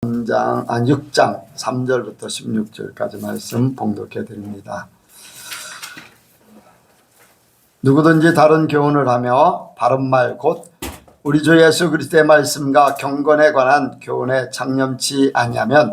6장 3절부터 16절까지 말씀 봉독해 드립니다. 누구든지 다른 교훈을 하며 바른 말 곧 우리 주 예수 그리스도의 말씀과 경건에 관한 교훈에 창념치 아니하면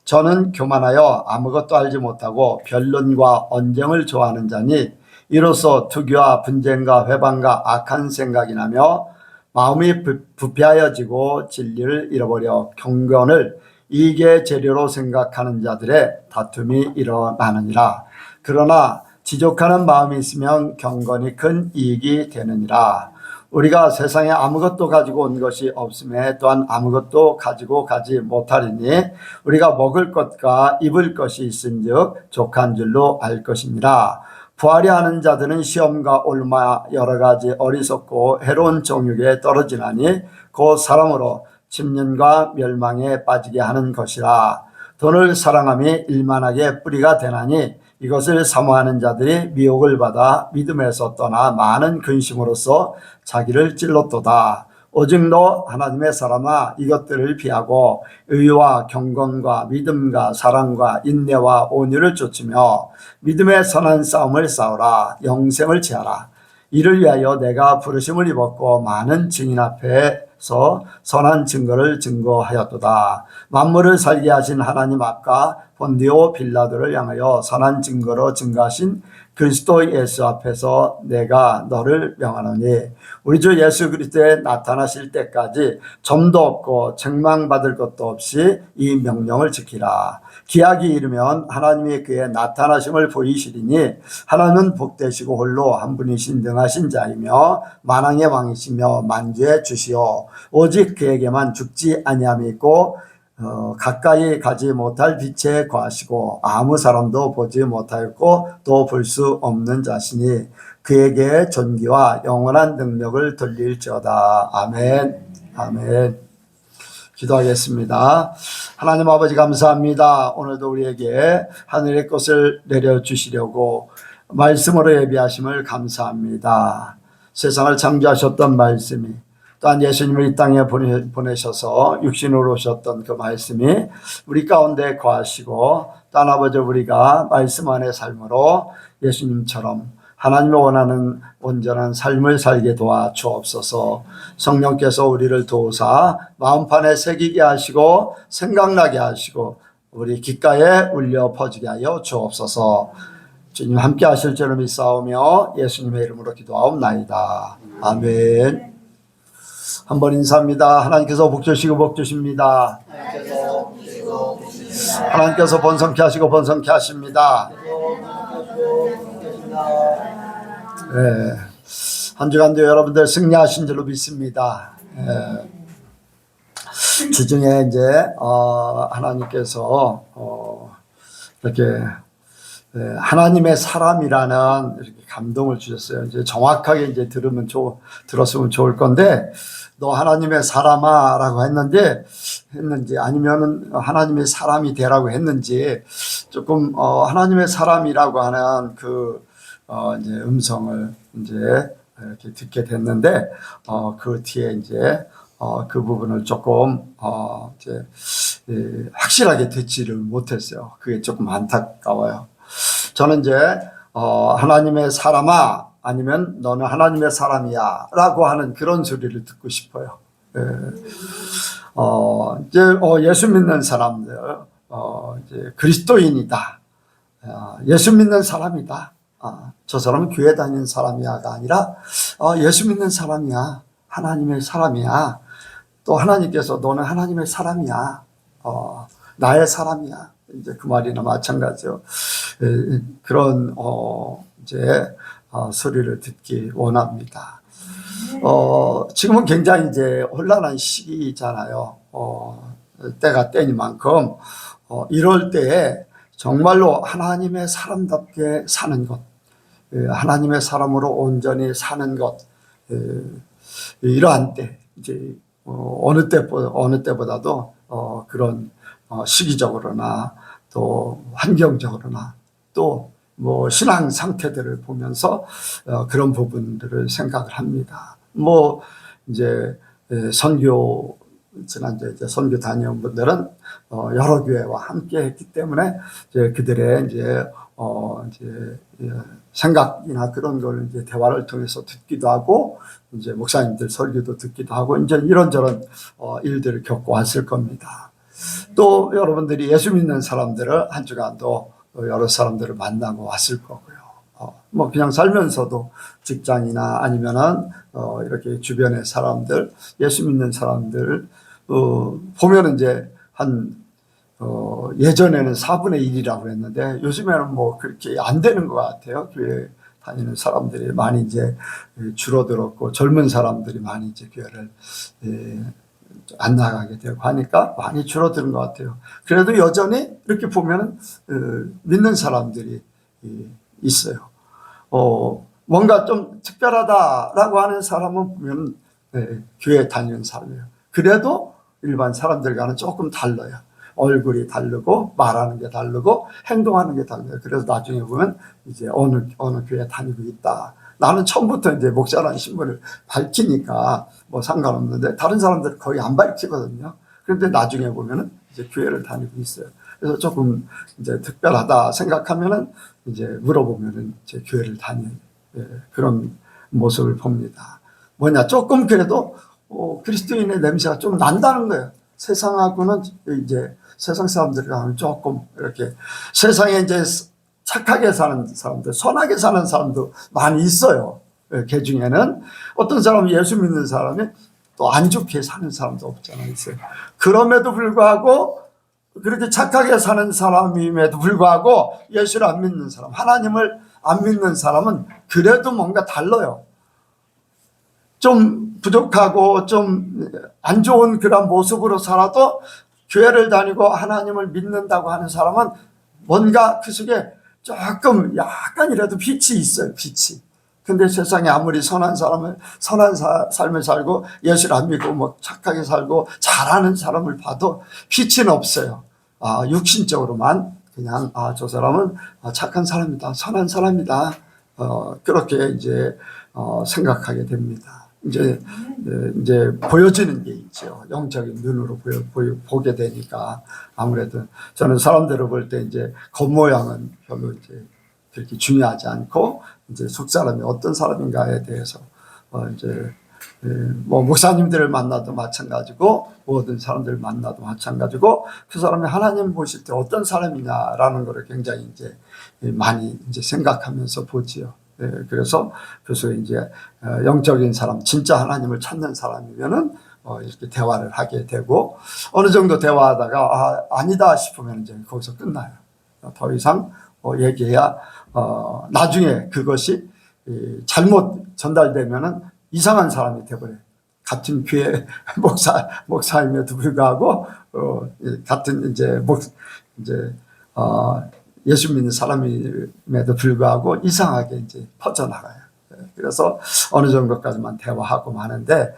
저는 교만하여 아무것도 알지 못하고 변론과 언쟁을 좋아하는 자니 이로써 투기와 분쟁과 회방과 악한 생각이 나며 마음이 부패하여지고 진리를 잃어버려 경건을 이익의 재료로 생각하는 자들의 다툼이 일어나느니라. 그러나 지족하는 마음이 있으면 경건이 큰 이익이 되느니라. 우리가 세상에 아무것도 가지고 온 것이 없음에 또한 아무것도 가지고 가지 못하리니 우리가 먹을 것과 입을 것이 있은즉 족한 줄로 알 것입니다. 부하려 하는 자들은 시험과 올마 여러 가지 어리석고 해로운 정욕에 떨어지나니 곧 사람으로 침륜과 멸망에 빠지게 하는 것이라. 돈을 사랑함이 일만하게 뿌리가 되나니 이것을 사모하는 자들이 미혹을 받아 믿음에서 떠나 많은 근심으로써 자기를 찔렀도다. 오직 너 하나님의 사람아 이것들을 피하고 의와 경건과 믿음과 사랑과 인내와 온유를 좇으며 믿음의 선한 싸움을 싸우라. 영생을 취하라. 이를 위하여 내가 부르심을 입었고 많은 증인 앞에서 선한 증거를 증거하였도다. 만물을 살게 하신 하나님 앞과 본디오 빌라도를 향하여 선한 증거로 증거하신 그리스도 예수 앞에서 내가 너를 명하노니 우리 주 예수 그리스도에 나타나실 때까지 점도 없고 책망받을 것도 없이 이 명령을 지키라. 기약이 이르면 하나님이 그의 나타나심을 보이시리니 하나님은 복되시고 홀로 한 분이신 능하신 자이며 만왕의 왕이시며 만주의 주시오. 오직 그에게만 죽지 아니함이 있고 가까이 가지 못할 빛에 거하시고 아무 사람도 보지 못하였고 또 볼 수 없는 자시니 그에게 존귀와 영원한 능력을 돌릴지어다. 아멘. 아멘. 기도하겠습니다. 하나님 아버지 감사합니다. 오늘도 우리에게 하늘의 것을 내려주시려고 말씀으로 예비하심을 감사합니다. 세상을 창조하셨던 말씀이 또한 예수님을 이 땅에 보내셔서 육신으로 오셨던 그 말씀이 우리 가운데 거하시고 또한 아버지 우리가 말씀 안의 삶으로 예수님처럼 하나님이 원하는 온전한 삶을 살게 도와주옵소서. 성령께서 우리를 도우사 마음판에 새기게 하시고 생각나게 하시고 우리 귓가에 울려 퍼지게 하여 주옵소서. 주님 함께 하실 줄을 믿사오며 예수님의 이름으로 기도하옵나이다. 아멘. 한번 인사합니다. 하나님께서 복 주시고 복 주십니다. 하나님께서 번성케 하시고 번성케 하십니다. 네. 한 주간도 여러분들 승리하신 줄로 믿습니다. 주중에 이제 하나님께서 이렇게 하나님의 사람이라는 이렇게 감동을 주셨어요. 이제 정확하게 이제 들었으면 좋을 건데, 너 하나님의 사람아라고 했는지 아니면은 하나님의 사람이 되라고 했는지 조금 하나님의 사람이라고 하는 이제 음성을 이제 이렇게 듣게 됐는데 그 뒤에 이제 그 부분을 조금 이제 확실하게 듣지를 못했어요. 그게 조금 안타까워요. 저는 이제 하나님의 사람아 아니면 너는 하나님의 사람이야 라고 하는 그런 소리를 듣고 싶어요. 이제 예수 믿는 사람들 이제 그리스도인이다. 예수 믿는 사람이다. 저 사람은 교회 다니는 사람이야가 아니라 예수 믿는 사람이야. 하나님의 사람이야. 또 하나님께서 너는 하나님의 사람이야. 나의 사람이야. 이제 그 말이나 마찬가지요. 그런 이제 소리를 듣기 원합니다. 지금은 굉장히 이제 혼란한 시기잖아요. 때가 때니만큼 이럴 때에 정말로 하나님의 사람답게 사는 것, 하나님의 사람으로 온전히 사는 것, 이러한 때 이제 어느 때보다도 그런 시기적으로나 또 환경적으로나 또 뭐 신앙 상태들을 보면서 그런 부분들을 생각을 합니다. 뭐 이제 선교 지난주에 이제 선교 다녀온 분들은 여러 교회와 함께 했기 때문에 이제 그들의 이제 생각이나 그런 걸 이제 대화를 통해서 듣기도 하고, 이제 목사님들 설교도 듣기도 하고, 이제 이런저런 일들을 겪고 왔을 겁니다. 또 여러분들이 예수 믿는 사람들을 한 주간도 여러 사람들을 만나고 왔을 거고요. 뭐 그냥 살면서도 직장이나 아니면은 이렇게 주변의 사람들, 예수 믿는 사람들 보면은 이제 예전에는 4분의 1이라고 했는데 요즘에는 뭐 그렇게 안 되는 것 같아요. 교회 다니는 사람들이 많이 이제 줄어들었고, 젊은 사람들이 많이 이제 교회를 안 나가게 되고 하니까 많이 줄어드는 것 같아요. 그래도 여전히 이렇게 보면은 믿는 사람들이 있어요. 뭔가 좀 특별하다라고 하는 사람은 보면 교회 다니는 사람이에요. 그래도 일반 사람들과는 조금 달라요. 얼굴이 다르고 말하는 게 다르고 행동하는 게 달라요. 그래서 나중에 보면 이제 어느 교회 다니고 있다. 나는 처음부터 이제 목사라는 신분을 밝히니까 뭐 상관없는데 다른 사람들은 거의 안 밝히거든요. 그런데 나중에 보면은 이제 교회를 다니고 있어요. 그래서 조금 이제 특별하다 생각하면은 이제 물어보면은 이제 교회를 다니는 그런 모습을 봅니다. 뭐냐, 조금 그래도 그리스도인의 냄새가 좀 난다는 거예요. 세상하고는 이제 세상 사람들과는 조금 이렇게 세상에 이제 착하게 사는 사람들, 선하게 사는 사람도 많이 있어요. 그 중에는 어떤 사람은 예수 믿는 사람이 또 안 좋게 사는 사람도 없잖아요. 있어요. 그럼에도 불구하고 그렇게 착하게 사는 사람임에도 불구하고 예수를 안 믿는 사람, 하나님을 안 믿는 사람은 그래도 뭔가 달라요. 좀 부족하고 좀 안 좋은 그런 모습으로 살아도 교회를 다니고 하나님을 믿는다고 하는 사람은 뭔가 그 속에 조금 약간이라도 빛이 있어요. 빛이. 근데 세상에 아무리 선한 삶을 살고 예수를 안 믿고 뭐 착하게 살고 잘하는 사람을 봐도 빛은 없어요. 육신적으로만 그냥 저 사람은 착한 사람이다, 선한 사람이다, 그렇게 이제 생각하게 됩니다. 이제 보여지는 게 있죠. 영적인 눈으로 보게 되니까 아무래도 저는 사람들을 볼 때 이제 겉모양은 별로 이제 그렇게 중요하지 않고 이제 속 사람이 어떤 사람인가에 대해서 이제 뭐 목사님들을 만나도 마찬가지고 모든 사람들을 만나도 마찬가지고 그 사람이 하나님 보실 때 어떤 사람이냐라는 것을 굉장히 이제 많이 이제 생각하면서 보지요. 그래서 이제 영적인 사람, 진짜 하나님을 찾는 사람이면은 이렇게 대화를 하게 되고, 어느 정도 대화하다가 아니다 싶으면 이제 거기서 끝나요. 더 이상 얘기해야 나중에 그것이 잘못 전달되면은 이상한 사람이 되버려요. 같은 교회 목사임에도 불구하고 같은 이제 예수 믿는 사람임에도 불구하고 이상하게 이제 퍼져나가요. 그래서 어느 정도까지만 대화하고 마는데,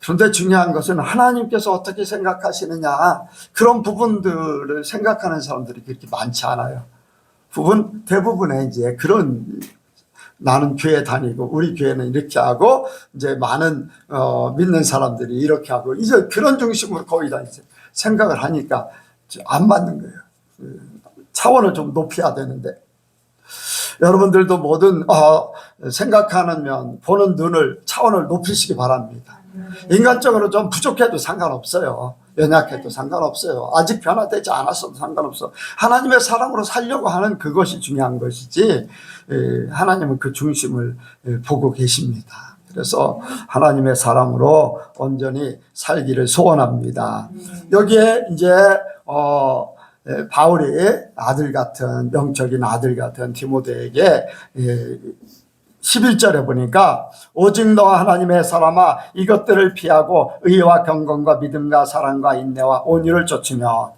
그런데 중요한 것은 하나님께서 어떻게 생각하시느냐, 그런 부분들을 생각하는 사람들이 그렇게 많지 않아요. 대부분의 이제 그런, 나는 교회 다니고 우리 교회는 이렇게 하고 이제 많은 믿는 사람들이 이렇게 하고 이제 그런 중심으로 거의 다 이제 생각을 하니까 안 맞는 거예요. 차원을 좀 높여야 되는데, 여러분들도 뭐든 생각하는 면, 보는 눈을, 차원을 높이시기 바랍니다. 인간적으로 좀 부족해도 상관없어요. 연약해도 상관없어요. 아직 변화되지 않았어도 상관없어. 하나님의 사람으로 살려고 하는 그것이 중요한 것이지, 하나님은 그 중심을 보고 계십니다. 그래서 하나님의 사람으로 온전히 살기를 소원합니다. 여기에 이제 바울이 아들 같은, 영적인 아들 같은 디모데에게 11절에 보니까, 오직 너 하나님의 사람아 이것들을 피하고 의와 경건과 믿음과 사랑과 인내와 온유를 좇으며.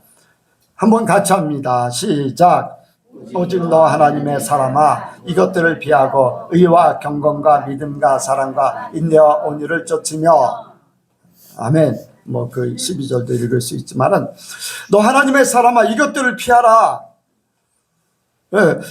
한번 같이 합니다. 시작. 오직 너 하나님의 사람아 이것들을 피하고 의와 경건과 믿음과 사랑과 인내와 온유를 좇으며. 아멘. 뭐 그 12절도 읽을 수 있지만은, 너 하나님의 사람아 이것들을 피하라.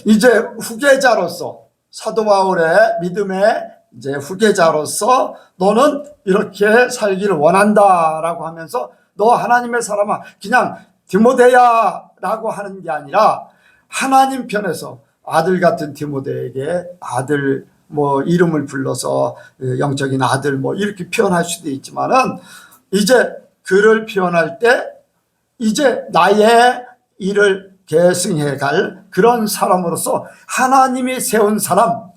이제 후계자로서 사도 바울의 믿음의 이제 후계자로서 너는 이렇게 살기를 원한다라고 하면서 너 하나님의 사람아 그냥 디모데야라고 하는 게 아니라 하나님 편에서 아들 같은 디모데에게 아들 뭐 이름을 불러서 영적인 아들 뭐 이렇게 표현할 수도 있지만은 이제 그를 표현할 때 이제 나의 일을 계승해 갈 그런 사람으로서 하나님이 세운 사람.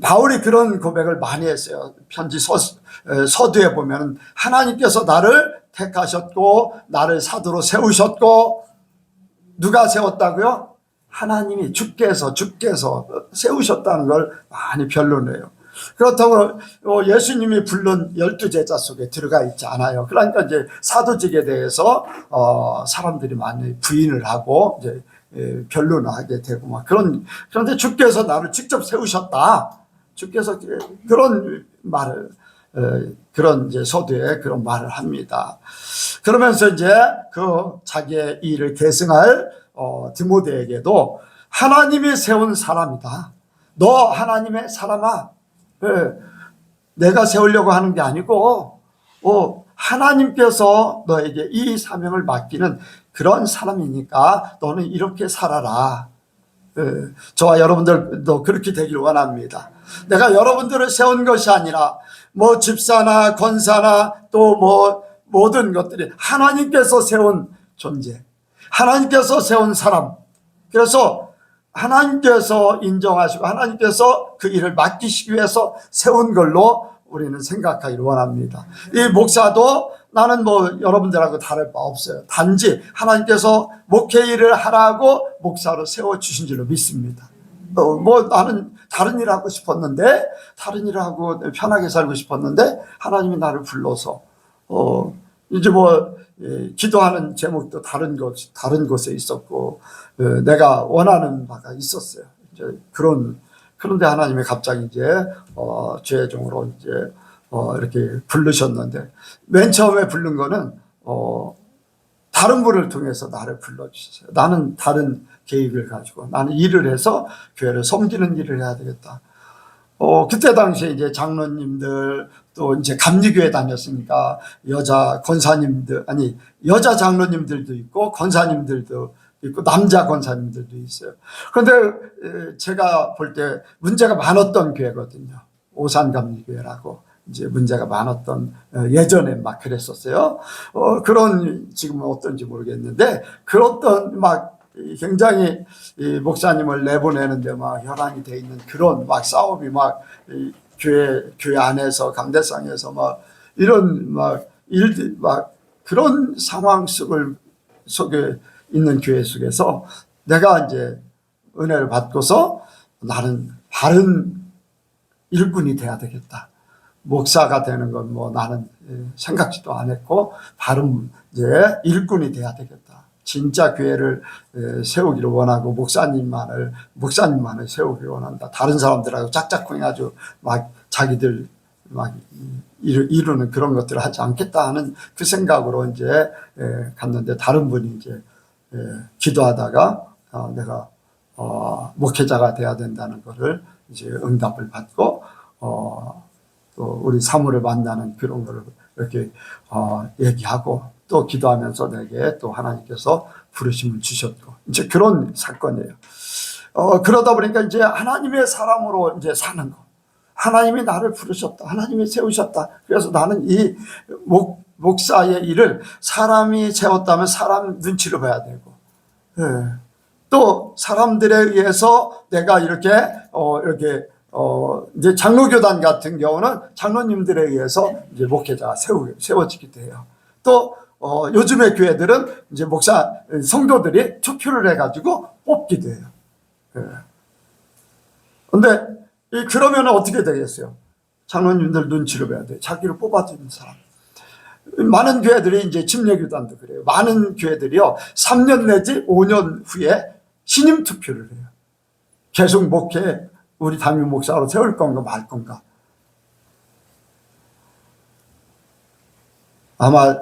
바울이 그런 고백을 많이 했어요. 편지 서두에 보면 하나님께서 나를 택하셨고 나를 사도로 세우셨고 누가 세웠다고요? 하나님이 주께서 세우셨다는 걸 많이 변론해요. 그렇다고 예수님이 부른 12제자 속에 들어가 있지 않아요. 그러니까 이제 사도직에 대해서 사람들이 많이 부인을 하고 이제 변론을 하게 되고 막 그런데 주께서 나를 직접 세우셨다. 주께서 그런 말을 그런 이제 서두에 그런 말을 합니다. 그러면서 이제 그 자기의 일을 계승할 디모데에게도 하나님이 세운 사람이다. 너 하나님의 사람아. 내가 세우려고 하는 게 아니고 하나님께서 너에게 이 사명을 맡기는 그런 사람이니까 너는 이렇게 살아라. 저와 여러분들도 그렇게 되길 원합니다. 내가 여러분들을 세운 것이 아니라 뭐 집사나 권사나 또 뭐 모든 것들이 하나님께서 세운 존재, 하나님께서 세운 사람. 그래서 하나님께서 인정하시고 하나님께서 그 일을 맡기시기 위해서 세운 걸로 우리는 생각하기를 원합니다. 이 목사도 나는 뭐 여러분들하고 다를 바 없어요. 단지 하나님께서 목회 일을 하라고 목사로 세워주신 줄로 믿습니다. 뭐 나는 다른 일 하고 싶었는데 다른 일을 하고 편하게 살고 싶었는데 하나님이 나를 불러서 이제 뭐 기도하는 제목도 다른 곳에 있었고 내가 원하는 바가 있었어요. 이제 그런데 하나님이 갑자기 이제 죄의 종으로 이제 이렇게 부르셨는데 맨 처음에 부른 거는 다른 분을 통해서 나를 불러주셨어요. 나는 다른 계획을 가지고 나는 일을 해서 교회를 섬기는 일을 해야 되겠다. 그때 당시에 이제 장로님들 또 이제 감리교회 다녔으니까 여자 권사님들 여자 장로님들도 있고 권사님들도 있고 남자 권사님들도 있어요. 그런데 제가 볼 때 문제가 많았던 교회거든요. 오산감리교회라고 이제 문제가 많았던 예전에 막 그랬었어요. 그런 지금은 어떤지 모르겠는데 그렇던 막 굉장히 목사님을 내보내는데 막 혈안이 돼 있는 그런 막 싸움이 막 교회 안에서 강대상에서 막 이런 막 일들 막 그런 상황 속에 있는 교회 속에서 내가 이제 은혜를 받고서 나는 바른 일꾼이 돼야 되겠다. 목사가 되는 건 뭐 나는 생각지도 안 했고 바른 이제 일꾼이 돼야 되겠다. 진짜 교회를 세우기를 원하고 목사님만을 세우기를 원한다. 다른 사람들하고 짝짝꿍이 아주 막 자기들 막 이루는 그런 것들을 하지 않겠다 하는 그 생각으로 이제 갔는데 다른 분이 이제 기도하다가 내가 목회자가 돼야 된다는 것을 이제 응답을 받고 또 우리 사모를 만나는 그런 거를 이렇게 얘기하고 또 기도하면서 내게 또 하나님께서 부르심을 주셨고 이제 그런 사건이에요. 그러다 보니까 이제 하나님의 사람으로 이제 사는 거. 하나님이 나를 부르셨다. 하나님이 세우셨다. 그래서 나는 이 목사의 일을 사람이 세웠다면 사람 눈치를 봐야 되고, 또 사람들에 의해서 내가 이렇게 이제 장로교단 같은 경우는 장로님들에 의해서 이제 목회자가 세워지기도 해요. 또 요즘의 교회들은 이제 성도들이 투표를 해가지고 뽑기도 해요. 그런데 그러면 어떻게 되겠어요? 장로님들 눈치를 봐야 돼요. 자기를 뽑아주는 사람. 많은 교회들이 이제 침례교단도 그래요. 많은 교회들이요 3년 내지 5년 후에 신임 투표를 해요. 계속 목회 우리 담임 목사로 세울 건가 말 건가. 아마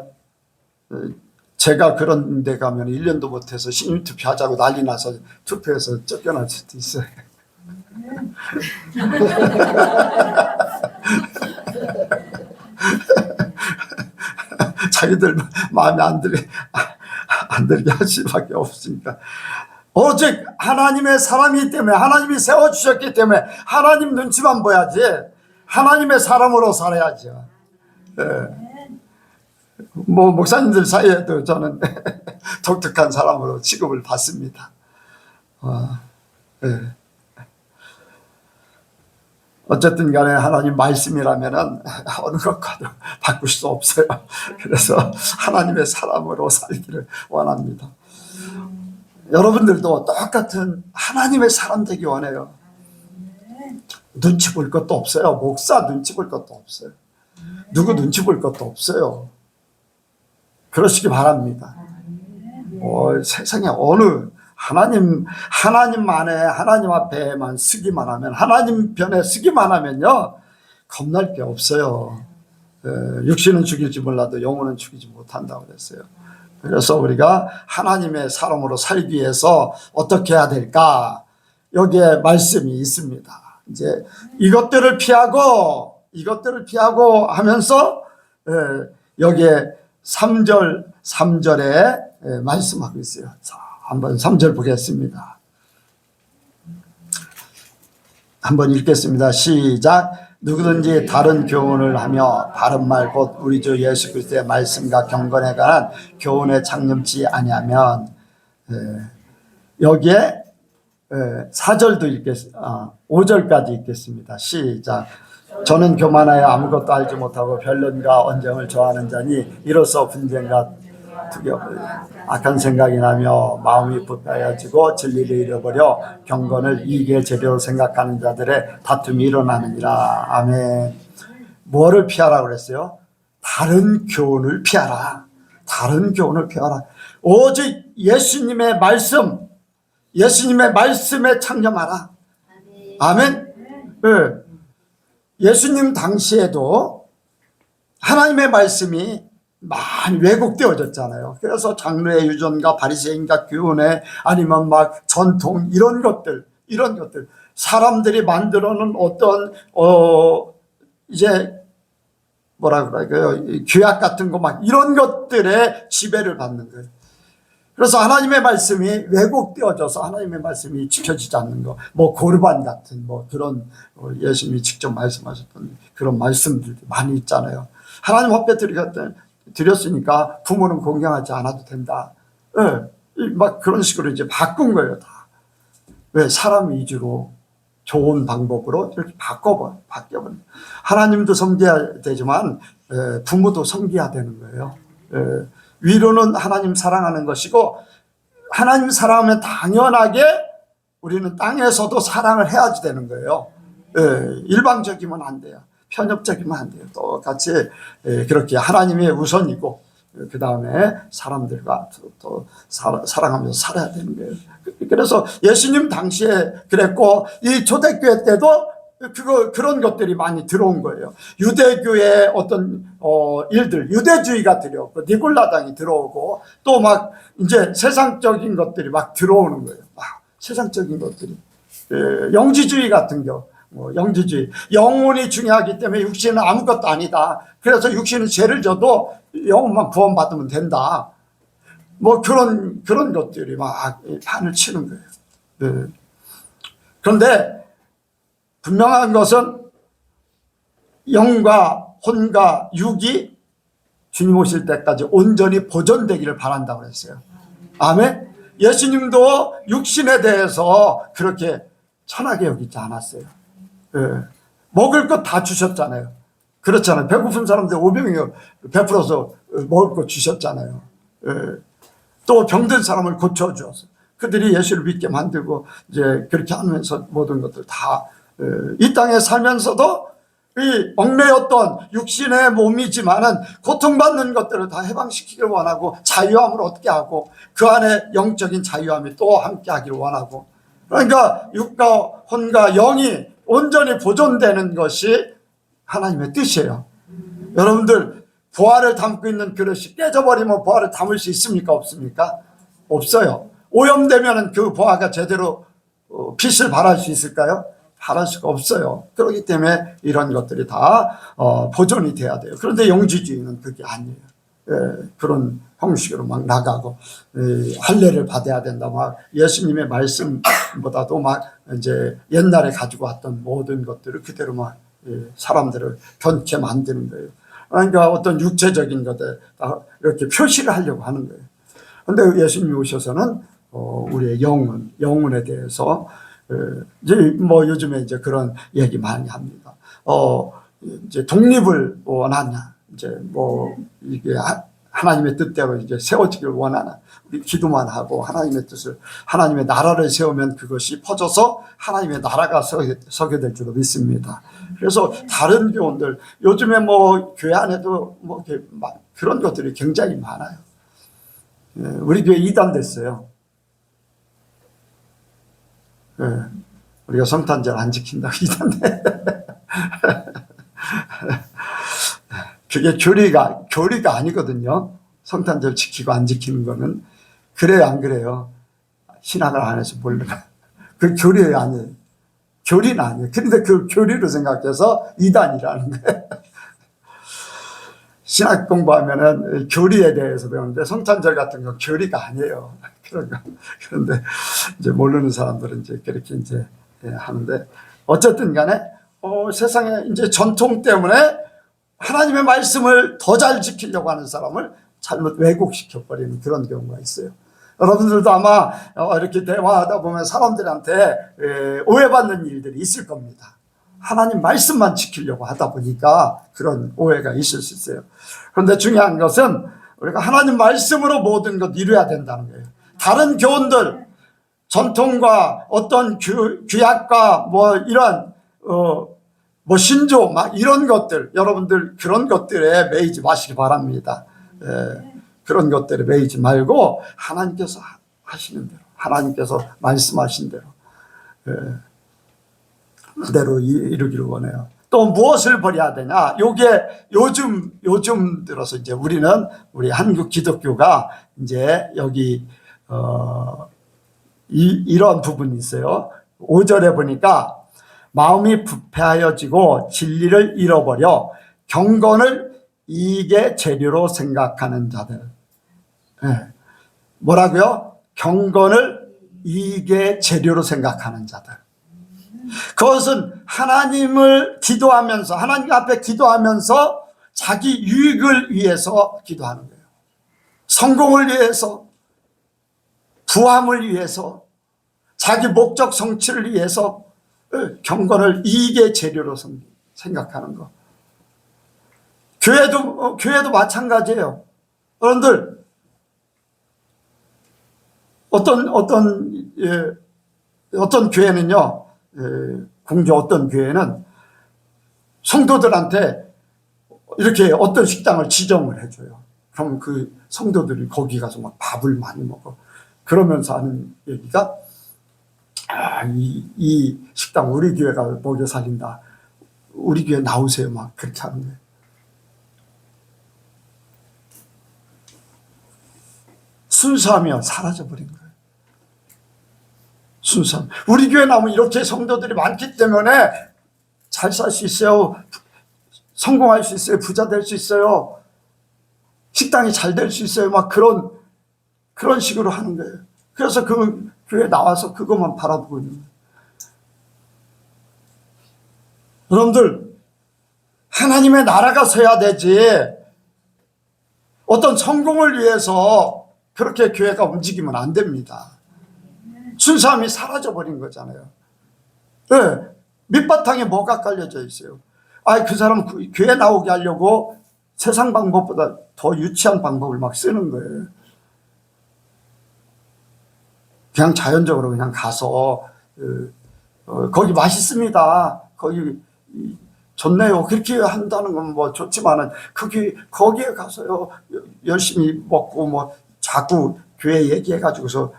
제가 그런 데 가면 1년도 못해서 신임 투표하자고 난리 나서 투표해서 쫓겨날 수도 있어요. 자기들 마음에 안 들게 할 수밖에 없으니까. 오직 하나님의 사람이기 때문에, 하나님이 세워주셨기 때문에 하나님 눈치만 봐야지, 하나님의 사람으로 살아야죠. 뭐 목사님들 사이에도 저는 독특한 사람으로 취급을 받습니다. 어쨌든 간에 하나님 말씀이라면은 어느 것과도 바꿀 수 없어요. 그래서 하나님의 사람으로 살기를 원합니다. 여러분들도 똑같은 하나님의 사람 되기 원해요. 눈치 볼 것도 없어요. 목사 눈치 볼 것도 없어요. 누구 눈치 볼 것도 없어요. 그러시기 바랍니다. 세상에 어느 하나님만에, 하나님 앞에만 서기만 하면, 하나님 편에 서기만 하면요, 겁날 게 없어요. 육신은 죽일지 몰라도 영혼은 죽이지 못한다고 그랬어요. 그래서 우리가 하나님의 사람으로 살기 위해서 어떻게 해야 될까? 여기에 말씀이 있습니다. 이제 이것들을 피하고 하면서 여기에 3절에 말씀하고 있어요. 자, 한번 3절 보겠습니다. 한번 읽겠습니다. 시작. 누구든지 다른 교훈을 하며 바른 말 곧 우리 주 예수 그리스도의 말씀과 경건에 관한 교훈에 장념치 아니하면, 여기에 4절도 5절까지 읽겠습니다. 시작. 저는 교만하여 아무것도 알지 못하고 변론과 언쟁을 좋아하는 자니 이로써 분쟁과 악한 생각이 나며 마음이 불편해지고 진리를 잃어버려 경건을 이익의 재료로 생각하는 자들의 다툼이 일어나느니라. 아멘. 뭐를 피하라고 그랬어요? 다른 교훈을 피하라. 다른 교훈을 피하라. 오직 예수님의 말씀에 창념하라. 아멘. 네. 예수님 당시에도 하나님의 말씀이 많이 왜곡되어졌잖아요. 그래서 장로의 유전과 바리새인과 교훈에, 아니면 막 전통, 이런 것들 사람들이 만들어 놓은 어떤 이제 뭐라 그럴까요, 규약 같은 거 막 이런 것들에 지배를 받는 거예요. 그래서 하나님의 말씀이 왜곡되어져서 하나님의 말씀이 지켜지지 않는 거, 뭐 고르반 같은 뭐 그런 예수님이 직접 말씀하셨던 그런 말씀들이 많이 있잖아요. 하나님 앞에 드렸으니까 부모는 공경하지 않아도 된다. 막 그런 식으로 이제 바꾼 거예요, 다. 왜? 사람 위주로 좋은 방법으로 이렇게 바뀌어버린. 하나님도 섬겨야 되지만 부모도 섬겨야 되는 거예요. 위로는 하나님 사랑하는 것이고, 하나님 사랑하면 당연하게 우리는 땅에서도 사랑을 해야지 되는 거예요. 일방적이면 안 돼요. 편협적이면 안 돼요. 똑같이 그렇게 하나님이 우선이고, 그 다음에 사람들과 또 사랑하면서 살아야 되는 거예요. 그래서 예수님 당시에 그랬고, 이 초대교회 때도 그런 것들이 많이 들어온 거예요. 유대교의 어떤 일들, 유대주의가 들어오고, 니골라당이 들어오고, 또 막 이제 세상적인 것들이 막 들어오는 거예요. 세상적인 것들이, 영지주의 같은 영지주의, 영혼이 중요하기 때문에 육신은 아무것도 아니다. 그래서 육신은 죄를 져도 영혼만 구원받으면 된다. 뭐 그런 것들이 막 판을 치는 거예요. 그런데 분명한 것은 영과 혼과 육이 주님 오실 때까지 온전히 보존되기를 바란다고 그랬어요. 아멘. 예수님도 육신에 대해서 그렇게 천하게 여기지 않았어요. 먹을 것 다 주셨잖아요. 그렇잖아요. 배고픈 사람들 500명이 베풀어서 먹을 것 주셨잖아요. 또 병든 사람을 고쳐주었어요. 그들이 예수를 믿게 만들고, 이제 그렇게 하면서 모든 것들 다 이 땅에 살면서도 이 얽매였던 육신의 몸이지만은 고통받는 것들을 다 해방시키기를 원하고, 자유함을 얻게 하고, 그 안에 영적인 자유함이 또 함께 하기를 원하고, 그러니까 육과 혼과 영이 온전히 보존되는 것이 하나님의 뜻이에요. 여러분들, 보화를 담고 있는 그릇이 깨져버리면 보화를 담을 수 있습니까? 없습니까? 없어요. 오염되면 그 보화가 제대로 빛을 발할 수 있을까요? 바랄 수가 없어요. 그렇기 때문에 이런 것들이 다 보존이 돼야 돼요. 그런데 영지주의는 그게 아니에요. 그런 형식으로 막 나가고 할례를 받아야 된다. 막 예수님의 말씀보다도 막 이제 옛날에 가지고 왔던 모든 것들을 그대로 막 사람들을 변케 만드는 거예요. 그러니까 어떤 육체적인 것에 이렇게 표시를 하려고 하는 거예요. 그런데 예수님이 오셔서는 우리의 영혼에 대해서 이제 뭐 요즘에 이제 그런 얘기 많이 합니다. 이제 독립을 원하냐, 이제 뭐 이게 하나님의 뜻대로 이제 세워지기를 원하나, 우리 기도만 하고 하나님의 뜻을, 하나님의 나라를 세우면 그것이 퍼져서 하나님의 나라가 서게 될 줄로 믿습니다. 그래서 다른 교원들, 요즘에 뭐 교회 안에도 뭐 그런 것들이 굉장히 많아요. 우리 교회 이단 됐어요. 우리가 성탄절 안 지킨다고 이단돼. 그게 교리가 아니거든요. 성탄절 지키고 안 지키는 거는. 그래요, 안 그래요? 신학을 안 해서 모르나. 그 교리 아니에요. 교리는 아니에요. 그런데 그 교리로 생각해서 이단이라는 거예요. 신학 공부하면은 교리에 대해서 배우는데 성탄절 같은 건 교리가 아니에요. 그런데 이제 모르는 사람들은 이제 그렇게 이제 하는데, 어쨌든 간에 세상에 이제 전통 때문에 하나님의 말씀을 더 잘 지키려고 하는 사람을 잘못 왜곡시켜 버리는 그런 경우가 있어요. 여러분들도 아마 이렇게 대화하다 보면 사람들한테 오해받는 일들이 있을 겁니다. 하나님 말씀만 지키려고 하다 보니까 그런 오해가 있을 수 있어요. 그런데 중요한 것은 우리가 하나님 말씀으로 모든 것 이루어야 된다는 거예요. 다른 교훈들, 전통과 어떤 규약과 뭐 이런 뭐 신조 막 이런 것들, 여러분들 그런 것들에 매이지 마시기 바랍니다. 그런 것들에 매이지 말고 하나님께서 하시는 대로, 하나님께서 말씀하신 대로 그대로 이루기를 원해요. 또 무엇을 버려야 되냐? 요게 요즘 들어서 이제 우리 한국 기독교가 이제 여기 이런 부분이 있어요. 5절에 보니까 마음이 부패하여지고 진리를 잃어버려 경건을 이익의 재료로 생각하는 자들. 뭐라고요? 경건을 이익의 재료로 생각하는 자들. 그것은 하나님을 기도하면서, 하나님 앞에 기도하면서 자기 유익을 위해서 기도하는 거예요. 성공을 위해서, 부함을 위해서, 자기 목적 성취를 위해서 경건을 이익의 재료로 생각하는 것. 교회도 마찬가지예요. 여러분들, 어떤 교회는요, 공교 어떤 교회는 성도들한테 이렇게 어떤 식당을 지정을 해줘요. 그럼 그 성도들이 거기 가서 막 밥을 많이 먹어. 그러면서 하는 얘기가, 이 식당 우리 교회가 먹여 살린다. 우리 교회 나오세요. 막 그렇게 하는 거예요. 순수하면 사라져버린 거예요. 순수함. 우리 교회 나오면 이렇게 성도들이 많기 때문에 잘 살 수 있어요. 성공할 수 있어요. 부자 될 수 있어요. 식당이 잘 될 수 있어요. 막 그런 식으로 하는 거예요. 그래서 그 교회 나와서 그것만 바라보고 있는 거예요. 여러분들, 하나님의 나라가 서야 되지, 어떤 성공을 위해서 그렇게 교회가 움직이면 안 됩니다. 순수함이 사라져버린 거잖아요. 네, 밑바탕에 뭐가 깔려져 있어요? 그 사람 교회 나오게 하려고 세상 방법보다 더 유치한 방법을 막 쓰는 거예요. 그냥 자연적으로 그냥 가서 거기 맛있습니다. 거기 좋네요. 그렇게 한다는 건 뭐 좋지만은 거기에 가서요 열심히 먹고 뭐 자꾸 교회 얘기해가지고서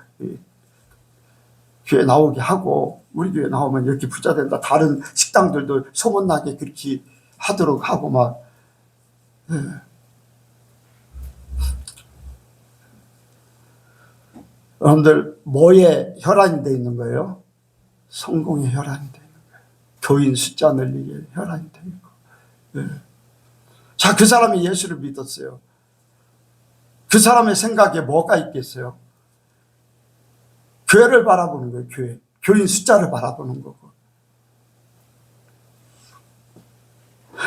교회 나오게 하고, 우리 교회 나오면 이렇게 부자 된다. 다른 식당들도 소문나게 그렇게 하도록 하고 막. 여러분들, 뭐에 혈안이 돼 있는 거예요? 성공의 혈안이 돼 있는 거예요. 교인 숫자 늘리기에 혈안이 되고. 예. 자, 그 사람이 예수를 믿었어요. 그 사람의 생각에 뭐가 있겠어요? 교회를 바라보는 거예요. 교회. 교인 숫자를 바라보는 거고.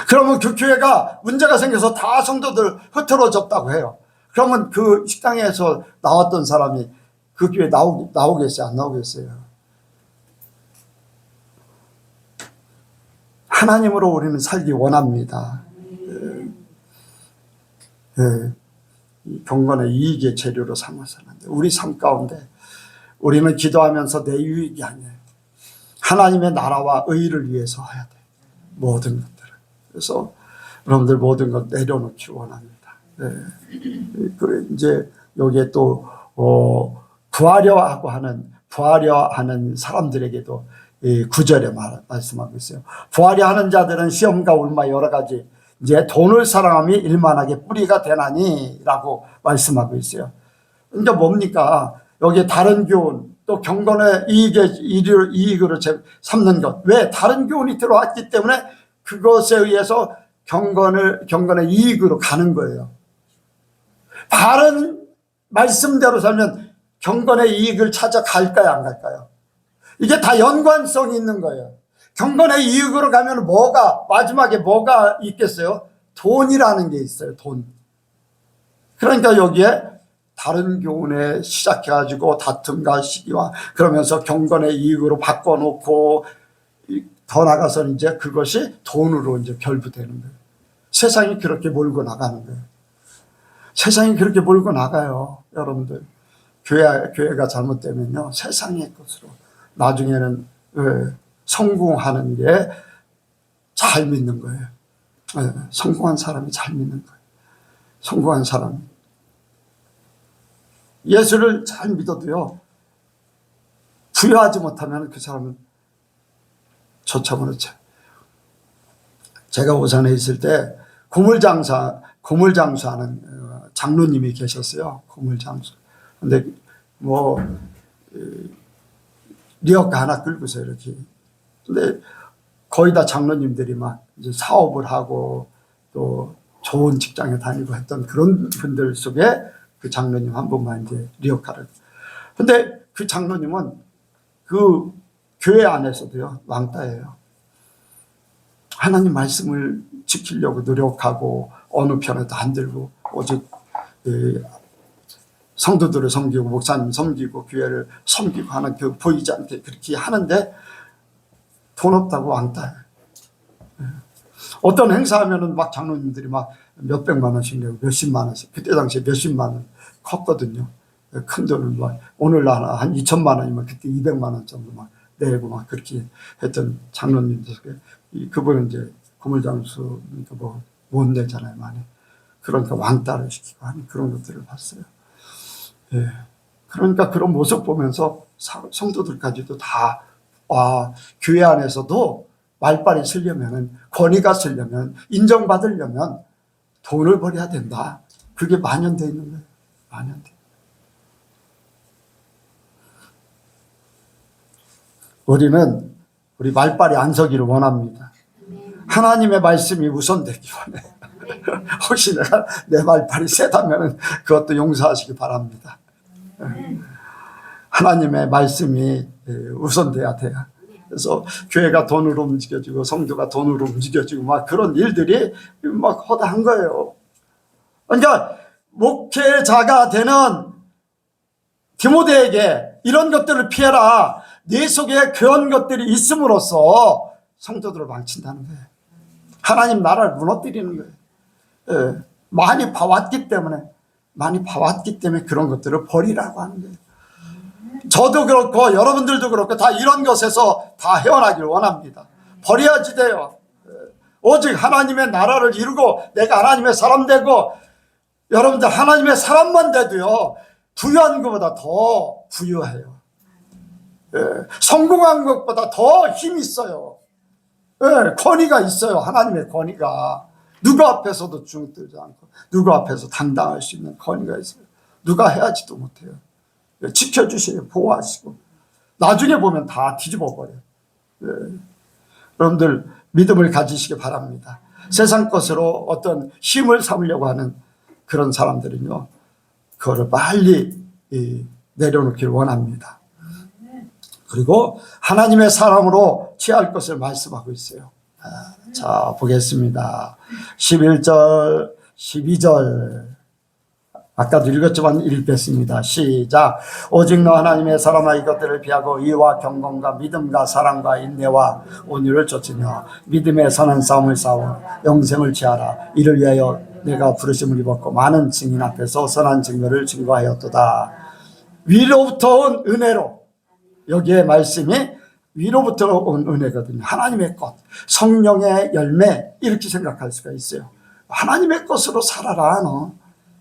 그러면 그 교회가 문제가 생겨서 다 성도들 흐트러졌다고 해요. 그러면 그 식당에서 나왔던 사람이 그 교회 나오겠어요? 안 나오겠어요? 하나님으로 우리는 살기 원합니다. 이 경건의 이익의 재료로 삼아서 하는데, 우리 삶 가운데 우리는 기도하면서 내 유익이 아니에요. 하나님의 나라와 의를 위해서 해야 돼. 모든 것들을. 그래서 여러분들 모든 것 내려놓기 원합니다. 그 이제 여기에 또 부하려 하는 사람들에게도 이 9절에 말씀하고 있어요. 부하려 하는 자들은 시험과 울마 여러 가지 이제 돈을 사랑함이 일만하게 뿌리가 되나니라고 말씀하고 있어요. 그러니까 뭡니까? 여기 다른 교훈, 또 경건의 이익으로 삼는 것. 왜? 다른 교훈이 들어왔기 때문에 그것에 의해서 경건의 이익으로 가는 거예요. 바른 말씀대로 살면 경건의 이익을 찾아갈까요, 안 갈까요? 이게 다 연관성이 있는 거예요. 경건의 이익으로 가면 마지막에 뭐가 있겠어요? 돈이라는 게 있어요, 돈. 그러니까 여기에 다른 교훈에 시작해가지고 다툼과 시기와 그러면서 경건의 이익으로 바꿔놓고 더 나가서는 이제 그것이 돈으로 이제 결부되는 거예요. 세상이 그렇게 몰고 나가는 거예요. 세상이 그렇게 몰고 나가요, 여러분들. 교회가 잘못되면요, 세상의 것으로 나중에는 성공하는 게 잘 믿는 거예요. 성공한 사람이 잘 믿는 거예요. 성공한 사람이. 예수를 잘 믿어도요, 부여하지 못하면 그 사람은 저차원을. 제가 오산에 있을 때 고물장수하는 장로님이 계셨어요. 고물장수. 근데 리어카 하나 끌고서 이렇게. 근데 거의 다 장로님들이 막 이제 사업을 하고 또 좋은 직장에 다니고 했던 그런 분들 속에 그 장로님 한 분만 이제 리어카를. 근데 그 장로님은 그 교회 안에서도요, 왕따예요. 하나님 말씀을 지키려고 노력하고 어느 편에도 안 들고 오직 성도들을 섬기고 목사님 섬기고 교회를 섬기고 하는 그 보이지 않게 그렇게 하는데 돈 없다고 왕따예요. 어떤 행사하면은 막 장로님들이 막 몇백만 원씩 내고 몇십만 원씩, 그때 당시에 몇십만 원 컸거든요. 큰 돈은 막 오늘날 한 2천만 원이면 그때 200만 원 정도 막 내고 막 그렇게 했던 장로님들. 그분은 이제 고물장수 못 내잖아요, 많이. 그러니까 왕따를 시키고 하는 그런 것들을 봤어요. 예. 그러니까 그런 모습 보면서 성도들까지도 다, 교회 안에서도 말빨이 쓰려면, 권위가 쓰려면, 인정받으려면 돈을 벌여야 된다. 그게 만연되어 있는 거예요. 만연돼. 우리는 우리 말빨이 안 서기를 원합니다. 하나님의 말씀이 우선되기 원해요. 혹시 내 말빨이 세다면 그것도 용서하시기 바랍니다. 하나님의 말씀이 우선돼야 돼요. 그래서 교회가 돈으로 움직여지고 성도가 돈으로 움직여지고 막 그런 일들이 막 허다한 거예요. 그러니까 목회자가 되는 디모데에게 이런 것들을 피해라. 네 속에 그런 것들이 있음으로써 성도들을 망친다는 거예요. 하나님 나라를 무너뜨리는 거예요. 많이 봐왔기 때문에 그런 것들을 버리라고 하는 거예요. 저도 그렇고 여러분들도 그렇고 다 이런 것에서 다 헤어나기를 원합니다. 버려야지 돼요. 오직 하나님의 나라를 이루고 내가 하나님의 사람 되고, 여러분들 하나님의 사람만 돼도요, 부유한 것보다 더 부유해요. 성공한 것보다 더 힘이 있어요. 권위가 있어요. 하나님의 권위가. 누구 앞에서도 중들지 않고 누구 앞에서 당당할 수 있는 권위가 있어요. 누가 해야지도 못해요. 지켜주시고 보호하시고 나중에 보면 다 뒤집어 버려요. 여러분들 믿음을 가지시기 바랍니다. 세상 것으로 어떤 힘을 삼으려고 하는 그런 사람들은요, 그거를 빨리 내려놓기를 원합니다. 그리고 하나님의 사람으로 취할 것을 말씀하고 있어요. 자, 보겠습니다. 11절, 12절. 아까도 읽었지만 읽겠습니다. 시작. 오직 너 하나님의 사람아 이것들을 피하고 의와 경건과 믿음과 사랑과 인내와 온유를 좇으며 믿음의 선한 싸움을 싸워 영생을 취하라. 이를 위하여 내가 부르심을 입었고 많은 증인 앞에서 선한 증거를 증거하였도다. 위로부터 온 은혜로, 여기에 말씀이 위로부터 온 은혜거든요. 하나님의 것, 성령의 열매, 이렇게 생각할 수가 있어요. 하나님의 것으로 살아라 너.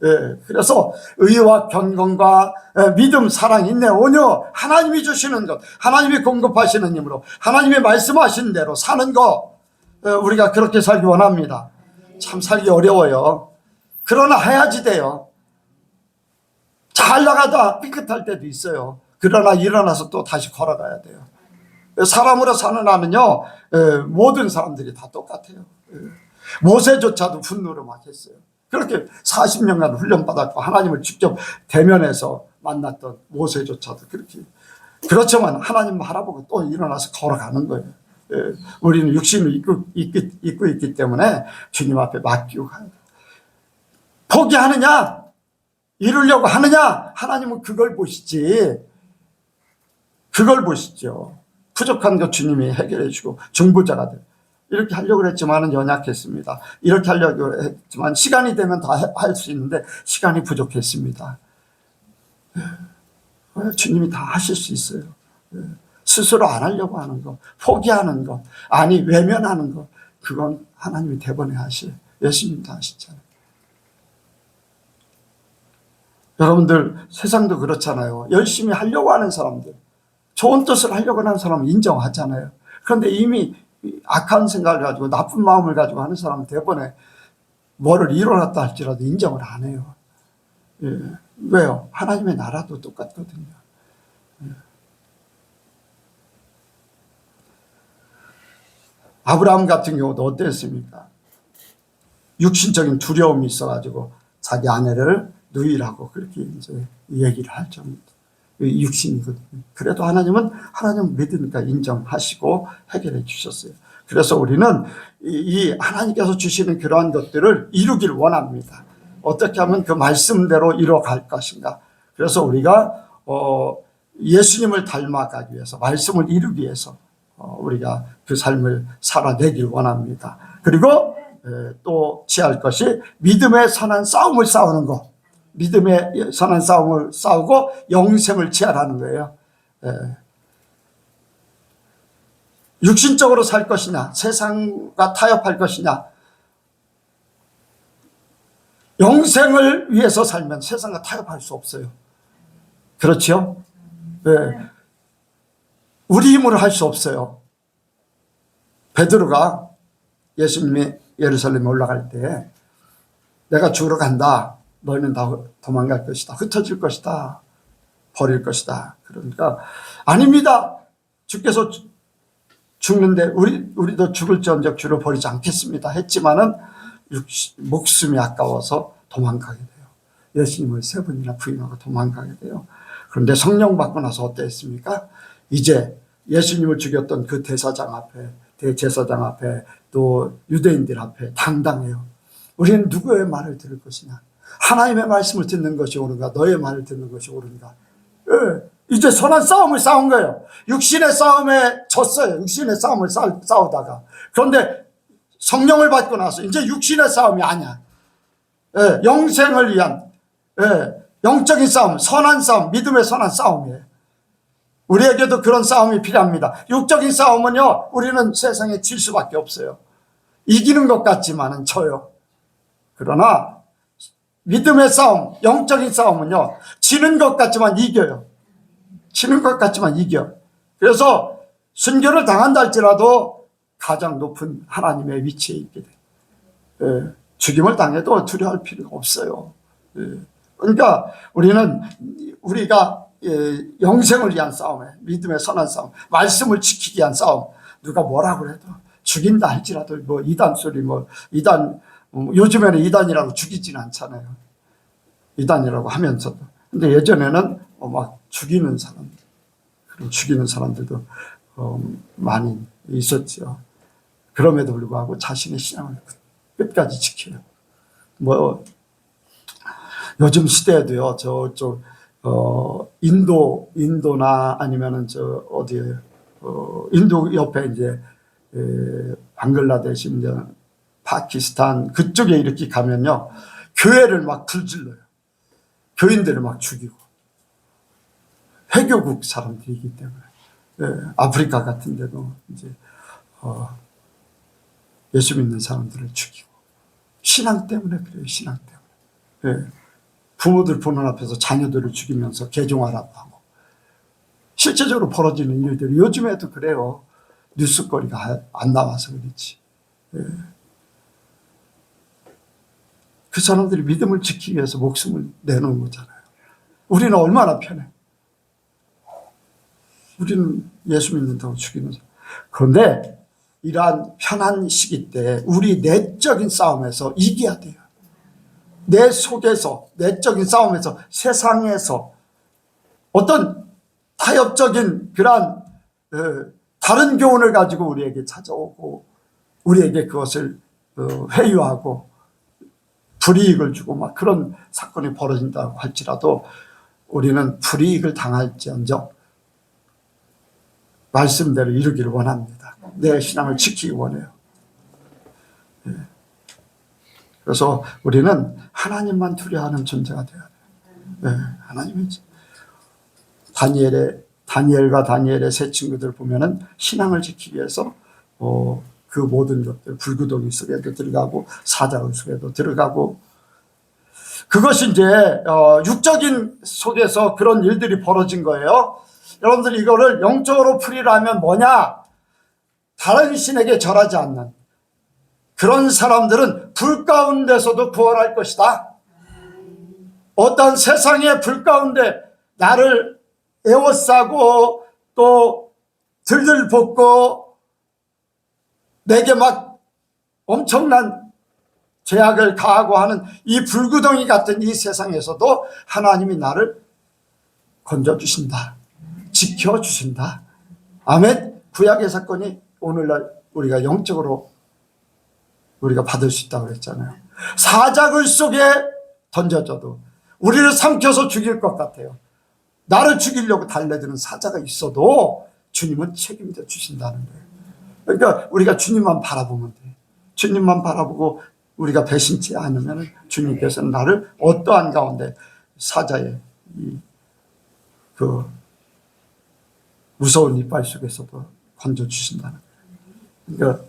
예, 그래서 의와 경건과 믿음, 사랑, 인내, 온유, 하나님이 주시는 것, 하나님이 공급하시는 힘으로 하나님이 말씀하신 대로 사는 것, 우리가 그렇게 살기 원합니다. 참 살기 어려워요. 그러나 해야지 돼요. 잘 나가다 삐끗할 때도 있어요. 그러나 일어나서 또 다시 걸어가야 돼요. 사람으로 사는 나는요, 모든 사람들이 다 똑같아요. 모세조차도 분노를 막 했어요. 그렇게 40년간 훈련받았고 하나님을 직접 대면해서 만났던 모세조차도 그렇게. 그렇지만 하나님 바라보고 또 일어나서 걸어가는 거예요. 우리는 육신을 입고 있기 때문에 주님 앞에 맡기고 가요. 포기하느냐, 이루려고 하느냐, 하나님은 그걸 보시지. 그걸 보시죠. 부족한 것 주님이 해결해 주고 중보자가 돼. 이렇게 하려고 했지만 연약했습니다. 이렇게 하려고 했지만 시간이 되면 다 할 수 있는데 시간이 부족했습니다. 주님이 다 하실 수 있어요. 스스로 안 하려고 하는 것, 포기하는 것, 아니 외면하는 것, 그건 하나님이 대번에 하실, 예수님 다 하시잖아요. 여러분들 세상도 그렇잖아요. 열심히 하려고 하는 사람들, 좋은 뜻을 하려고 하는 사람은 인정하잖아요. 그런데 이미 악한 생각을 가지고 나쁜 마음을 가지고 하는 사람은 대번에 뭐를 이뤄놨다 할지라도 인정을 안 해요. 예. 왜요? 하나님의 나라도 똑같거든요. 예. 아브라함 같은 경우도 어땠습니까? 육신적인 두려움이 있어가지고 자기 아내를 누이라고 그렇게 이제 얘기를 할 정도. 육신이거든요. 그래도 하나님은 믿으니까 인정하시고 해결해 주셨어요. 그래서 우리는 이 하나님께서 주시는 그러한 것들을 이루기를 원합니다. 어떻게 하면 그 말씀대로 이루어갈 것인가. 그래서 우리가 예수님을 닮아가기 위해서, 말씀을 이루기 위해서 우리가 그 삶을 살아내길 원합니다. 그리고 또 취할 것이 믿음의 선한 싸움을 싸우는 것. 믿음의 선한 싸움을 싸우고 영생을 취하라는 거예요. 육신적으로 살 것이냐, 세상과 타협할 것이냐. 영생을 위해서 살면 세상과 타협할 수 없어요. 그렇죠? 우리 힘으로 할 수 없어요. 베드로가 예수님이 예루살렘에 올라갈 때 내가 죽으러 간다. 너희는 다 도망갈 것이다. 흩어질 것이다. 버릴 것이다. 그러니까 아닙니다. 주께서 죽는데 우리도 죽을지언정 주를 버리지 않겠습니다. 했지만은 목숨이 아까워서 도망가게 돼요. 예수님을 3번이나 부인하고 도망가게 돼요. 그런데 성령 받고 나서 어땠습니까? 이제 예수님을 죽였던 그 대제사장 앞에 또 유대인들 앞에 당당해요. 우리는 누구의 말을 들을 것이냐? 하나님의 말씀을 듣는 것이 옳은가? 너의 말을 듣는 것이 옳은가? 이제 선한 싸움을 싸운 거예요. 육신의 싸움에 졌어요. 육신의 싸움을 싸우다가. 그런데 성령을 받고 나서 이제 육신의 싸움이 아니야. 영생을 위한 영적인 싸움, 선한 싸움, 믿음의 선한 싸움이에요. 우리에게도 그런 싸움이 필요합니다. 육적인 싸움은요, 우리는 세상에 질 수밖에 없어요. 이기는 것 같지만은 져요. 그러나 믿음의 싸움, 영적인 싸움은요, 지는 것 같지만 이겨요. 지는 것 같지만 이겨. 그래서 순교를 당한다 할지라도 가장 높은 하나님의 위치에 있게 돼. 죽임을 당해도 두려워할 필요가 없어요. 그러니까 우리가 영생을 위한 싸움에, 믿음의 선한 싸움, 말씀을 지키기 위한 싸움, 누가 뭐라고 해도 죽인다 할지라도 뭐 이단 소리 뭐 이단 요즘에는 이단이라고 죽이진 않잖아요. 이단이라고 하면서도. 근데 예전에는 막 죽이는 사람, 그런 죽이는 사람들도 많이 있었죠. 그럼에도 불구하고 자신의 신앙을 끝까지 지켜요. 뭐 요즘 시대에도요. 저쪽 인도나 아니면은 저 어디에 인도 옆에 이제 방글라데시, 이제 파키스탄 그쪽에 이렇게 가면요. 교회를 막 불질러요. 교인들을 막 죽이고. 회교국 사람들이기 때문에. 아프리카 같은 데도 이제 예수 믿는 사람들을 죽이고. 신앙 때문에 그래요. 신앙 때문에. 부모들 보는 앞에서 자녀들을 죽이면서 개종하라고 하고. 실제적으로 벌어지는 일들이 요즘에도 그래요. 뉴스거리가 안 나와서 그렇지. 그 사람들이 믿음을 지키기 위해서 목숨을 내놓은 거잖아요. 우리는 얼마나 편해. 우리는 예수 믿는다고 죽이는 사람. 그런데 이러한 편한 시기 때 우리 내적인 싸움에서 이겨야 돼요. 내 속에서, 내적인 싸움에서, 세상에서 어떤 타협적인 그러한 다른 교훈을 가지고 우리에게 찾아오고 우리에게 그것을 회유하고 불이익을 주고 막 그런 사건이 벌어진다고 할지라도 우리는 불이익을 당할지언정 말씀대로 이루기를 원합니다. 내 신앙을 지키기 원해요. 그래서 우리는 하나님만 두려워하는 존재가 되어야 돼요. 하나님이 다니엘과 다니엘의 세 친구들 보면은 신앙을 지키기 위해서 그 모든 것들 불구덩이 속에도 들어가고 사자굴 속에도 들어가고 그것이 이제 육적인 속에서 그런 일들이 벌어진 거예요. 여러분들 이거를 영적으로 풀이라면 뭐냐? 다른 신에게 절하지 않는 그런 사람들은 불 가운데서도 구원할 것이다. 어떤 세상의 불 가운데 나를 에워싸고 또 들들 볶고 내게 막 엄청난 죄악을 가하고 하는 이 불구덩이 같은 이 세상에서도 하나님이 나를 건져주신다. 지켜주신다. 아멘. 구약의 사건이 오늘날 우리가 영적으로 우리가 받을 수 있다고 그랬잖아요. 사자굴 속에 던져져도 우리를 삼켜서 죽일 것 같아요. 나를 죽이려고 달려드는 사자가 있어도 주님은 책임져 주신다는 거예요. 그러니까 우리가 주님만 바라보면 돼요. 주님만 바라보고 우리가 배신치 않으면 주님께서는 나를 어떠한 가운데 사자의 그 무서운 이빨 속에서도 건져주신다는 거예요. 그러니까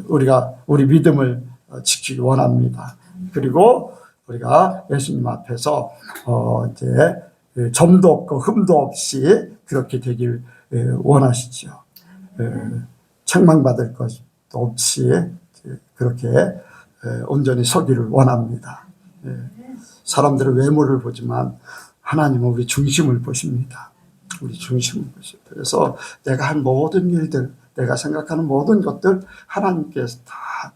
우리가 우리 믿음을 지키기 원합니다. 그리고 우리가 예수님 앞에서 이제 점도 없고 흠도 없이 그렇게 되길 원하시죠. 책망받을 것도 없이 그렇게 온전히 서기를 원합니다. 사람들은 외모를 보지만 하나님은 우리 중심을 보십니다. 우리 중심을 보십니다. 그래서 내가 한 모든 일들, 내가 생각하는 모든 것들 하나님께서 다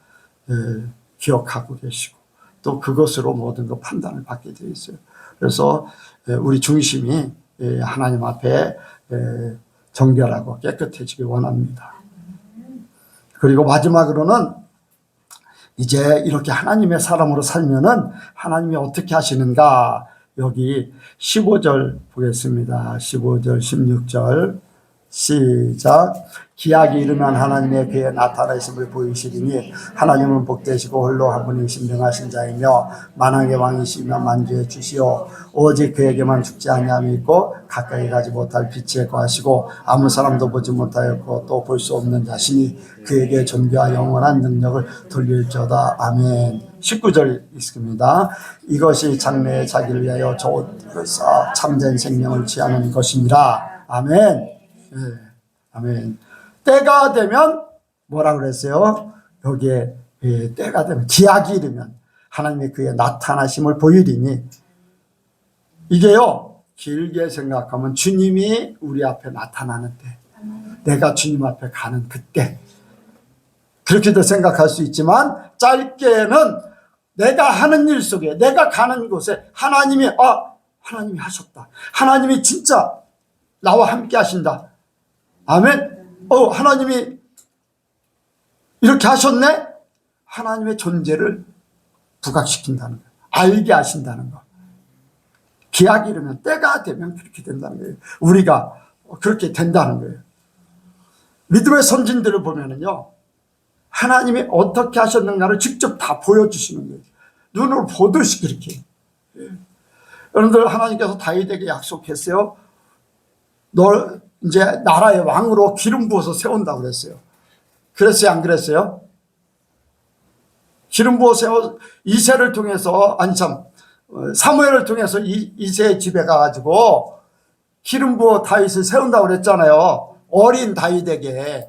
기억하고 계시고 또 그것으로 모든 것 판단을 받게 되어 있어요. 그래서 우리 중심이 하나님 앞에 정결하고 깨끗해지길 원합니다. 그리고 마지막으로는 이제 이렇게 하나님의 사람으로 살면은 하나님이 어떻게 하시는가? 여기 15절 보겠습니다. 15절, 16절 시작. 기약이 이르면 하나님의 그의 나타나심을 보이시리니 하나님은 복되시고 홀로 한 분이 신명하신 자이며 만왕의 왕이시며 만주의 주시오 오직 그에게만 죽지 아니함이 있고 가까이 가지 못할 빛에 거하시고 아무 사람도 보지 못하였고 또 볼 수 없는 자신이 그에게 존귀와 영원한 능력을 돌릴지어다. 아멘. 19절 있습니다. 이것이 장래에 자기를 위하여 좋은 것과 참된 생명을 취하는 것이니라. 아멘. 네. 아멘. 때가 되면 뭐라 그랬어요? 여기에 때가 되면 기약이 이르면 하나님의 그의 나타나심을 보이리니 이게요 길게 생각하면 주님이 우리 앞에 나타나는 때 내가 주님 앞에 가는 그때 그렇게도 생각할 수 있지만 짧게는 내가 하는 일 속에 내가 가는 곳에 하나님이 하나님이 하셨다. 하나님이 진짜 나와 함께 하신다. 아멘. 하나님이 이렇게 하셨네. 하나님의 존재를 부각시킨다는 거예요. 알게 하신다는 거. 기약이 이르면 때가 되면 그렇게 된다는 거예요. 우리가 그렇게 된다는 거예요. 믿음의 선진들을 보면은요, 하나님이 어떻게 하셨는가를 직접 다 보여주시는 거예요. 눈으로 보듯이 그렇게. 여러분들, 하나님께서 다윗에게 약속했어요. 널 이제 나라의 왕으로 기름 부어서 세운다고 그랬어요. 그랬어요, 안 그랬어요? 기름 부어 세워 이새를 통해서 사무엘을 통해서 이새의 집에 가가지고 기름 부어 다윗을 세운다고 그랬잖아요. 어린 다윗에게.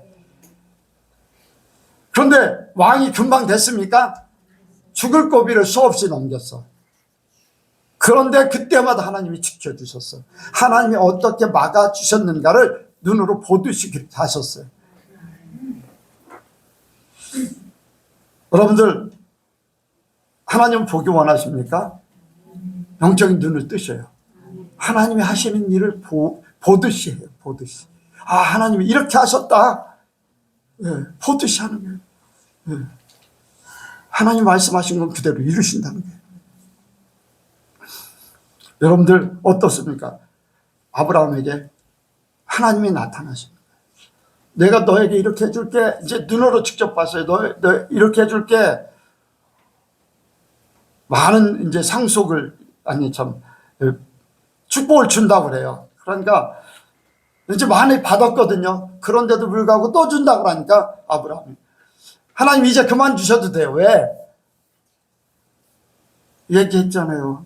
그런데 왕이 금방 됐습니까? 죽을 고비를 수없이 넘겼어. 그런데 그때마다 하나님이 지켜주셨어. 하나님이 어떻게 막아주셨는가를 눈으로 보듯이 그렇게 하셨어요. 여러분들, 하나님 보기 원하십니까? 영적인 눈을 뜨셔요. 하나님이 하시는 일을 보듯이 해요. 보듯이. 하나님이 이렇게 하셨다. 보듯이 하는 거예요. 하나님 말씀하신 건 그대로 이루신다는 거예요. 여러분들 어떻습니까? 아브라함에게 하나님이 나타나십니다. 내가 너에게 이렇게 해줄게. 이제 눈으로 직접 봤어요. 너 이렇게 해줄게. 많은 이제 축복을 준다고 그래요. 그러니까 이제 많이 받았거든요. 그런데도 불구하고 또 준다고 그러니까 아브라함이, 하나님 이제 그만 주셔도 돼요. 왜? 얘기했잖아요.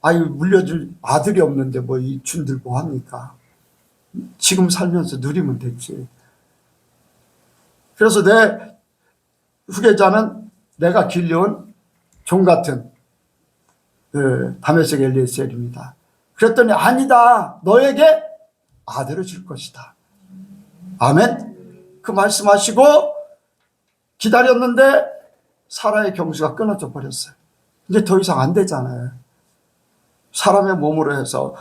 물려줄 아들이 없는데 뭐 이 준들 뭐 합니까? 지금 살면서 누리면 됐지. 그래서 내 후계자는 내가 길러온 종 같은 다메섹 엘리에셀입니다. 그랬더니 아니다. 너에게 아들을 줄 것이다. 아멘. 그 말씀하시고 기다렸는데 사라의 경수가 끊어져 버렸어요. 이제 더 이상 안 되잖아요. 사람의 몸으로 해서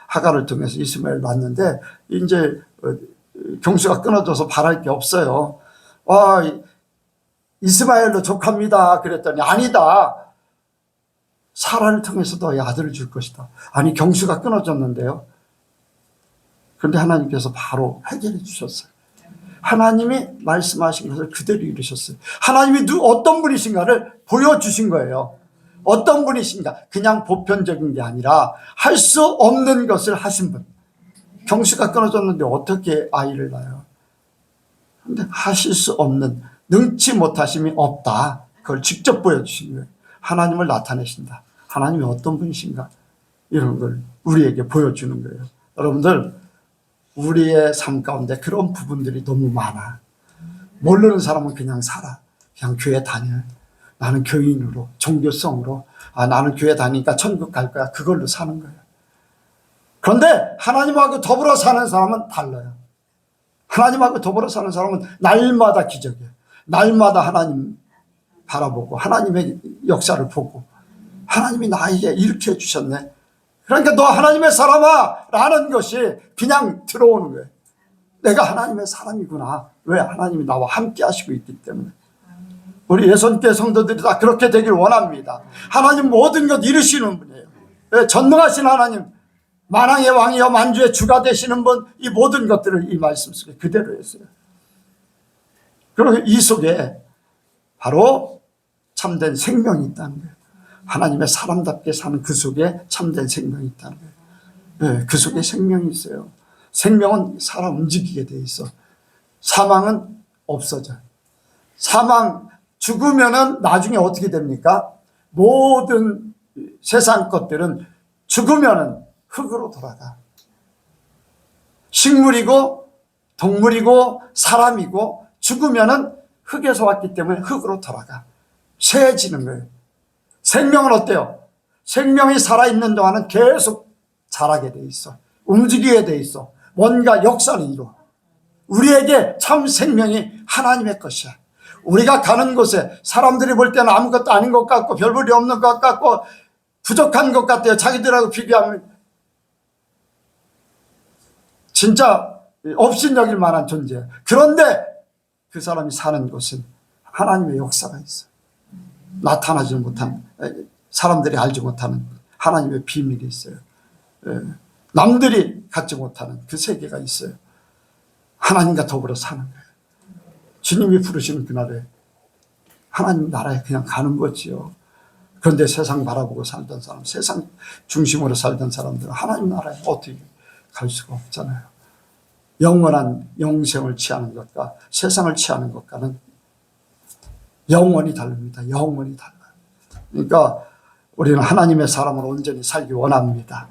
하가를 통해서 이스마엘 낳았는데 이제 경수가 끊어져서 바랄 게 없어요. 이스마엘로 족합니다. 그랬더니 아니다. 사라를 통해서 너의 아들을 줄 것이다. 경수가 끊어졌는데요. 그런데 하나님께서 바로 해결해 주셨어요. 하나님이 말씀하신 것을 그대로 이루셨어요. 하나님이 어떤 분이신가를 보여주신 거예요. 어떤 분이신가? 그냥 보편적인 게 아니라 할 수 없는 것을 하신 분. 경수가 끊어졌는데 어떻게 아이를 낳아요? 그런데 하실 수 없는, 능치 못하심이 없다. 그걸 직접 보여주신 거예요. 하나님을 나타내신다. 하나님이 어떤 분이신가? 이런 걸 우리에게 보여주는 거예요. 여러분들, 우리의 삶 가운데 그런 부분들이 너무 많아. 모르는 사람은 그냥 살아. 그냥 교회 다녀. 나는 교인으로, 종교성으로, 나는 교회 다니니까 천국 갈 거야. 그걸로 사는 거예요. 그런데 하나님하고 더불어 사는 사람은 달라요. 하나님하고 더불어 사는 사람은 날마다 기적이에요. 날마다 하나님 바라보고 하나님의 역사를 보고 하나님이 나에게 이렇게 해주셨네. 그러니까 너 하나님의 사람아 라는 것이 그냥 들어오는 거예요. 내가 하나님의 사람이구나. 왜? 하나님이 나와 함께 하시고 있기 때문에. 우리 예선교회 성도들이 다 그렇게 되길 원합니다. 하나님 모든 것 이루시는 분이에요. 왜? 전능하신 하나님, 만왕의 왕이여 만주의 주가 되시는 분, 이 모든 것들을 이 말씀 속에 그대로 했어요. 그리고 이 속에 바로 참된 생명이 있다는 거예요. 하나님의 사람답게 사는 그 속에 참된 생명이 있다는 거예요. 네, 그 속에 생명이 있어요. 생명은 살아 움직이게 돼 있어. 사망은 없어져요. 죽으면은 나중에 어떻게 됩니까? 모든 세상 것들은 죽으면은 흙으로 돌아가. 식물이고 동물이고 사람이고 죽으면은 흙에서 왔기 때문에 흙으로 돌아가. 쇠해지는 거예요. 생명은 어때요? 생명이 살아있는 동안은 계속 자라게 돼 있어. 움직이게 돼 있어. 뭔가 역사를 이루어. 우리에게 참 생명이 하나님의 것이야. 우리가 가는 곳에 사람들이 볼 때는 아무것도 아닌 것 같고 별볼이 없는 것 같고 부족한 것 같아요. 자기들하고 비교하면 진짜 업신여길 만한 존재예요. 그런데 그 사람이 사는 곳은 하나님의 역사가 있어요. 나타나지 못한, 사람들이 알지 못하는 하나님의 비밀이 있어요. 남들이 갖지 못하는 그 세계가 있어요. 하나님과 더불어 사는 거예요. 주님이 부르시는 그날에 하나님 나라에 그냥 가는 거지요. 그런데 세상 바라보고 살던 사람, 세상 중심으로 살던 사람들은 하나님 나라에 어떻게 갈 수가 없잖아요. 영원한 영생을 취하는 것과 세상을 취하는 것과는 영원히 다릅니다. 영원히 달라요. 그러니까 우리는 하나님의 사람으로 온전히 살기 원합니다.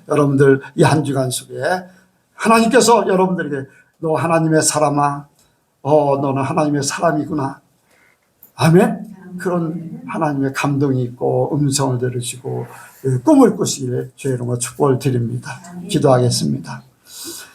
여러분들 이 한 주간 속에 하나님께서 여러분들에게 너 하나님의 사람아, 너는 하나님의 사람이구나. 아멘. 그런 하나님의 감동이 있고 음성을 들으시고 꿈을 꾸시기를 주의 이름으로 축복을 드립니다. 기도하겠습니다.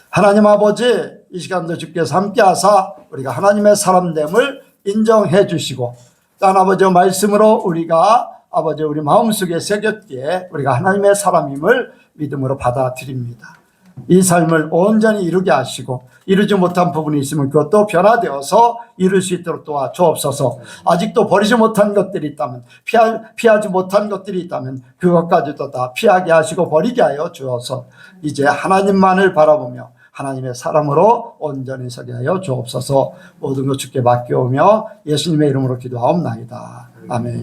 하나님 아버지, 이 시간도 주께서 함께하사 우리가 하나님의 사람됨을 인정해 주시고 딴 아버지의 말씀으로 우리가 아버지 우리 마음속에 새겼기에 우리가 하나님의 사람임을 믿음으로 받아들입니다. 이 삶을 온전히 이루게 하시고 이루지 못한 부분이 있으면 그것도 변화되어서 이룰 수 있도록 도와주옵소서. 아직도 버리지 못한 것들이 있다면 피하지 못한 것들이 있다면 그것까지도 다 피하게 하시고 버리게 하여 주어서 이제 하나님만을 바라보며 하나님의 사람으로 온전히 서게 하여 주옵소서. 모든 것 주께 맡겨오며 예수님의 이름으로 기도하옵나이다. 아멘.